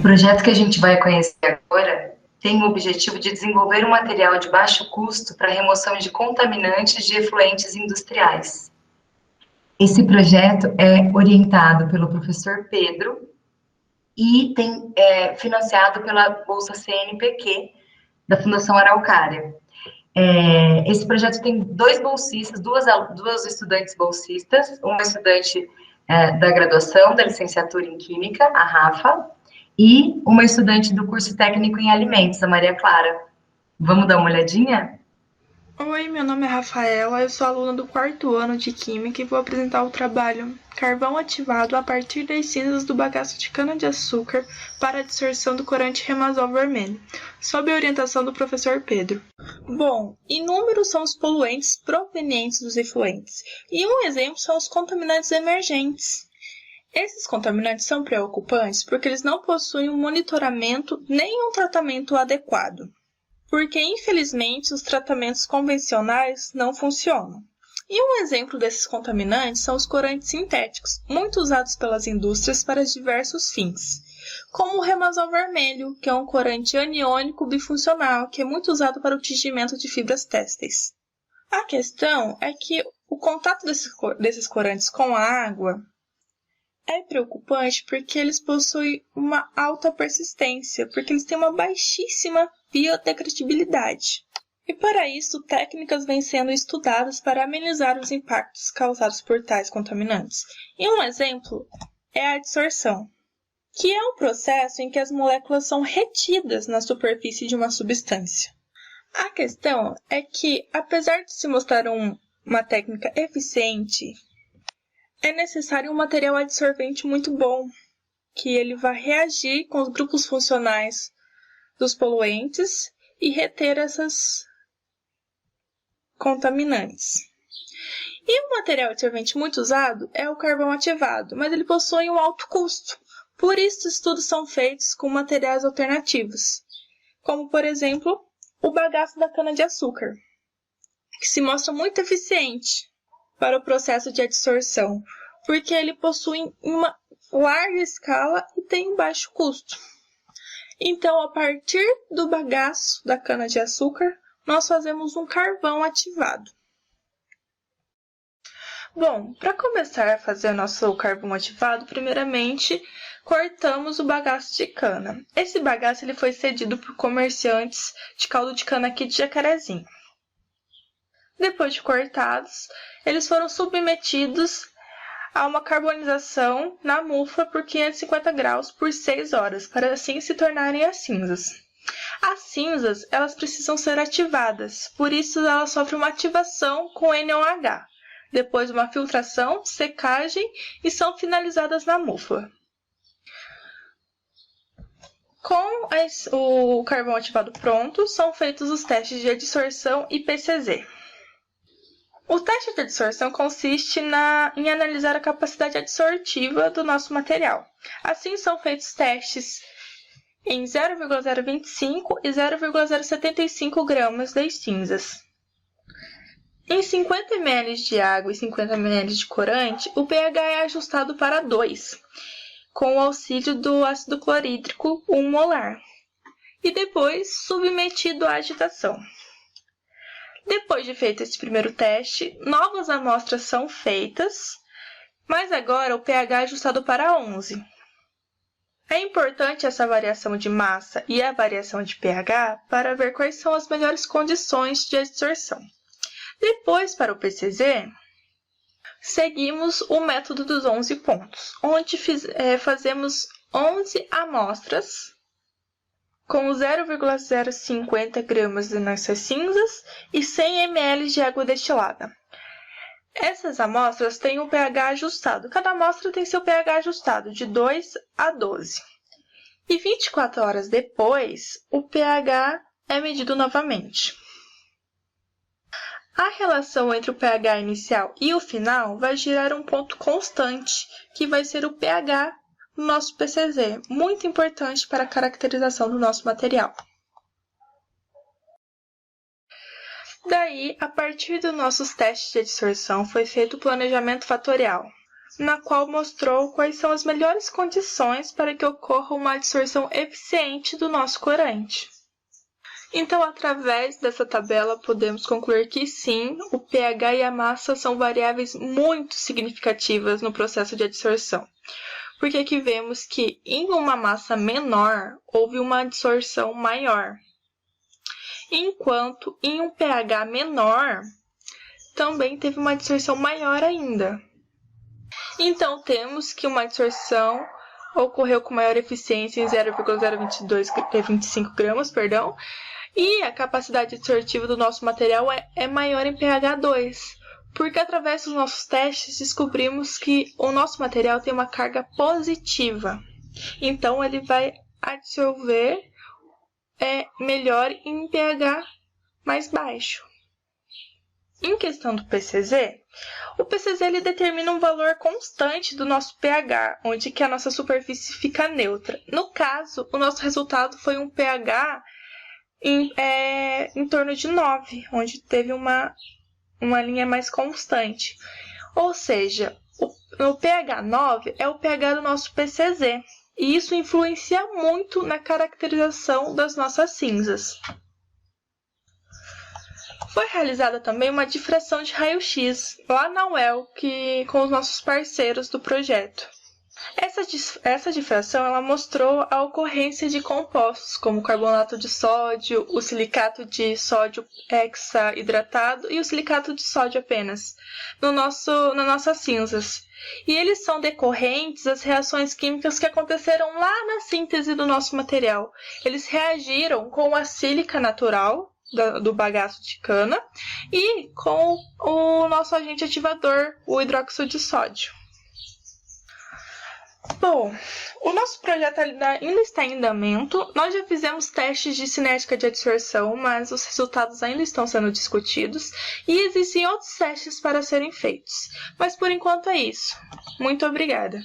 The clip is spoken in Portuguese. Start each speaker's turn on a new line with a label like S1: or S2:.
S1: projeto que a gente vai conhecer agora tem o objetivo de desenvolver um material de baixo custo para remoção de contaminantes de efluentes industriais. Esse projeto é orientado pelo professor Pedro e financiado pela Bolsa CNPq, da Fundação Araucária. Esse projeto tem dois bolsistas, duas estudantes bolsistas, uma estudante da graduação, da licenciatura em Química, a Rafa, e uma estudante do curso técnico em alimentos, a Maria Clara. Vamos dar uma olhadinha?
S2: Oi, meu nome é Rafaela, eu sou aluna do 4º ano de Química e vou apresentar o trabalho Carvão ativado a partir das cinzas do bagaço de cana-de-açúcar para a dissorção do corante Remazol vermelho, sob a orientação do professor Pedro. Bom, inúmeros são os poluentes provenientes dos efluentes, e um exemplo são os contaminantes emergentes. Esses contaminantes são preocupantes porque eles não possuem um monitoramento nem um tratamento adequado, porque infelizmente os tratamentos convencionais não funcionam. E um exemplo desses contaminantes são os corantes sintéticos, muito usados pelas indústrias para diversos fins, como o Remazol vermelho, que é um corante aniônico bifuncional, que é muito usado para o tingimento de fibras têxteis. A questão é que o contato desses corantes com a água é preocupante porque eles possuem uma alta persistência, porque eles têm uma baixíssima biodegradabilidade. E para isso, técnicas vêm sendo estudadas para amenizar os impactos causados por tais contaminantes. E um exemplo é a adsorção, que é um processo em que as moléculas são retidas na superfície de uma substância. A questão é que, apesar de se mostrar uma técnica eficiente, é necessário um material adsorvente muito bom, que ele vai reagir com os grupos funcionais dos poluentes e reter essas contaminantes. E um material adsorvente muito usado é o carvão ativado, mas ele possui um alto custo. Por isso, estudos são feitos com materiais alternativos, como, por exemplo, o bagaço da cana-de-açúcar, que se mostra muito eficiente para o processo de adsorção, porque ele possui uma larga escala e tem um baixo custo. Então, a partir do bagaço da cana-de-açúcar, nós fazemos um carvão ativado. Bom, para começar a fazer o nosso carvão ativado, primeiramente cortamos o bagaço de cana. Esse bagaço ele foi cedido por comerciantes de caldo de cana aqui de Jacarezinho. Depois de cortados, eles foram submetidos a uma carbonização na mufa por 550 graus por 6 horas, para assim se tornarem as cinzas. As cinzas, elas precisam ser ativadas, por isso elas sofrem uma ativação com NOH, depois uma filtração, secagem e são finalizadas na mufa. Com o carvão ativado pronto, são feitos os testes de adsorção e PCZ. O teste de adsorção consiste em analisar a capacidade adsortiva do nosso material. Assim, são feitos testes em 0,025 e 0,075 gramas das cinzas. Em 50 ml de água e 50 ml de corante, o pH é ajustado para 2, com o auxílio do ácido clorídrico 1 molar, e depois submetido à agitação. Depois de feito esse primeiro teste, novas amostras são feitas, mas agora o pH é ajustado para 11. É importante essa variação de massa e a variação de pH para ver quais são as melhores condições de adsorção. Depois, para o PCZ, seguimos o método dos 11 pontos, onde fazemos 11 amostras com 0,050 gramas de nossas cinzas e 100 ml de água destilada. Essas amostras têm o pH ajustado. Cada amostra tem seu pH ajustado de 2 a 12. E 24 horas depois, o pH é medido novamente. A relação entre o pH inicial e o final vai gerar um ponto constante, que vai ser o pH no nosso PCZ, muito importante para a caracterização do nosso material. Daí, a partir dos nossos testes de adsorção, foi feito o planejamento fatorial, na qual mostrou quais são as melhores condições para que ocorra uma adsorção eficiente do nosso corante. Então, através dessa tabela, podemos concluir que sim, o pH e a massa são variáveis muito significativas no processo de adsorção. Porque aqui vemos que em uma massa menor, houve uma adsorção maior. Enquanto em um pH menor, também teve uma adsorção maior ainda. Então, temos que uma adsorção ocorreu com maior eficiência em 0,025 gramas, e a capacidade adsortiva do nosso material é maior em pH 2, porque através dos nossos testes descobrimos que o nosso material tem uma carga positiva. Então, ele vai absorver melhor em pH mais baixo. Em questão do PCZ, o PCZ ele determina um valor constante do nosso pH, onde que a nossa superfície fica neutra. No caso, o nosso resultado foi um pH em torno de 9, onde teve uma linha mais constante. Ou seja, o pH 9 é o pH do nosso PCZ, e isso influencia muito na caracterização das nossas cinzas. Foi realizada também uma difração de raio-x lá na UEL com os nossos parceiros do projeto. Essa difração ela mostrou a ocorrência de compostos como o carbonato de sódio, o silicato de sódio hexaidratado e o silicato de sódio apenas nas nossas cinzas. E eles são decorrentes das reações químicas que aconteceram lá na síntese do nosso material. Eles reagiram com a sílica natural do bagaço de cana e com o nosso agente ativador, o hidróxido de sódio. Bom, o nosso projeto ainda está em andamento. Nós já fizemos testes de cinética de adsorção, mas os resultados ainda estão sendo discutidos e existem outros testes para serem feitos. Mas por enquanto é isso. Muito obrigada!